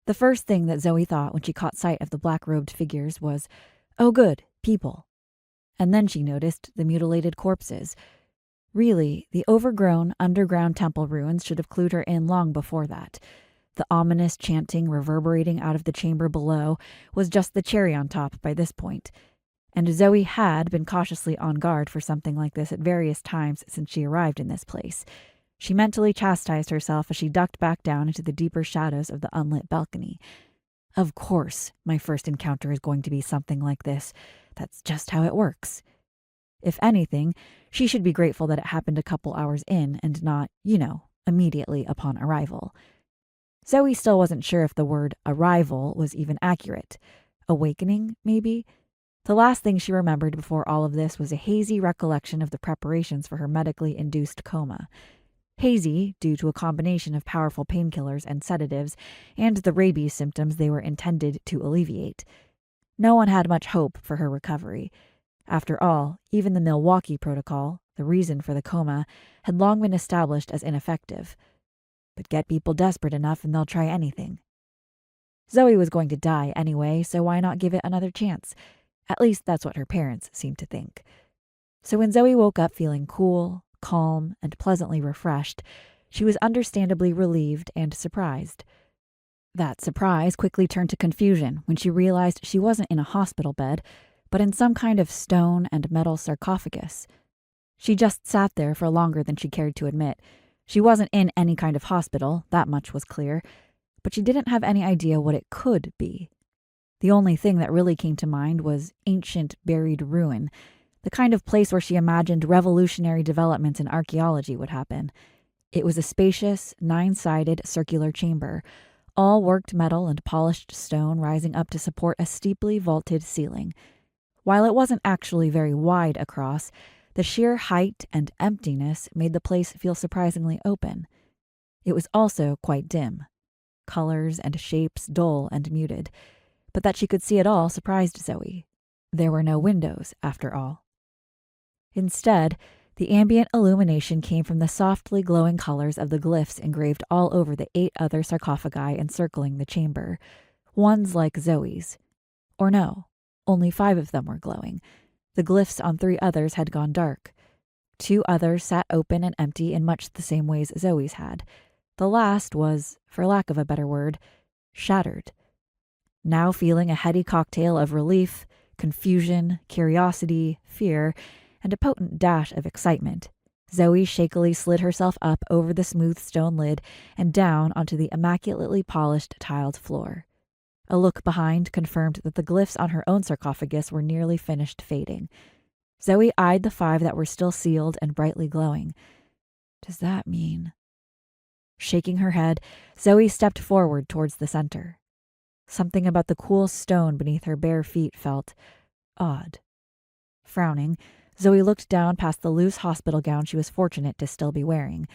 The first thing that Zoe thought when she caught sight of the black-robed figures was, "Oh good, people." And then she noticed the mutilated corpses. Really, the overgrown underground temple ruins should have clued her in long before that. The ominous chanting reverberating out of the chamber below was just the cherry on top by this point. And Zoe had been cautiously on guard for something like this at various times since she arrived in this place. She mentally chastised herself as she ducked back down into the deeper shadows of the unlit balcony. Of course, my first encounter is going to be something like this. That's just how it works. If anything, she should be grateful that it happened a couple hours in and not, immediately upon arrival. Zoe still wasn't sure if the word arrival was even accurate. Awakening, maybe? The last thing she remembered before all of this was a hazy recollection of the preparations for her medically induced coma. Hazy, due to a combination of powerful painkillers and sedatives, and the rabies symptoms they were intended to alleviate. No one had much hope for her recovery. After all, even the Milwaukee Protocol, the reason for the coma, had long been established as ineffective. But get people desperate enough and they'll try anything. Zoe was going to die anyway, so why not give it another chance? At least that's what her parents seemed to think. So when Zoe woke up feeling cool, calm, and pleasantly refreshed, she was understandably relieved and surprised. That surprise quickly turned to confusion when she realized she wasn't in a hospital bed, but in some kind of stone and metal sarcophagus. She just sat there for longer than she cared to admit. She wasn't in any kind of hospital, that much was clear, but she didn't have any idea what it could be. The only thing that really came to mind was ancient buried ruin, the kind of place where she imagined revolutionary developments in archaeology would happen. It was a spacious, 9-sided circular chamber, all worked metal and polished stone rising up to support a steeply vaulted ceiling. While it wasn't actually very wide across, the sheer height and emptiness made the place feel surprisingly open. It was also quite dim, colors and shapes dull and muted, but that she could see it all surprised Zoe. There were no windows, after all. Instead, the ambient illumination came from the softly glowing colors of the glyphs engraved all over the 8 other sarcophagi encircling the chamber, ones like Zoe's. Or no, only 5 of them were glowing. The glyphs on 3 others had gone dark. 2 others sat open and empty in much the same ways Zoe's had. The last was, for lack of a better word, shattered. Now feeling a heady cocktail of relief, confusion, curiosity, fear, and a potent dash of excitement, Zoe shakily slid herself up over the smooth stone lid and down onto the immaculately polished tiled floor. A look behind confirmed that the glyphs on her own sarcophagus were nearly finished fading. Zoe eyed the 5 that were still sealed and brightly glowing. Does that mean... Shaking her head, Zoe stepped forward towards the center. Something about the cool stone beneath her bare feet felt odd. Frowning, Zoe looked down past the loose hospital gown she was fortunate to still be wearing.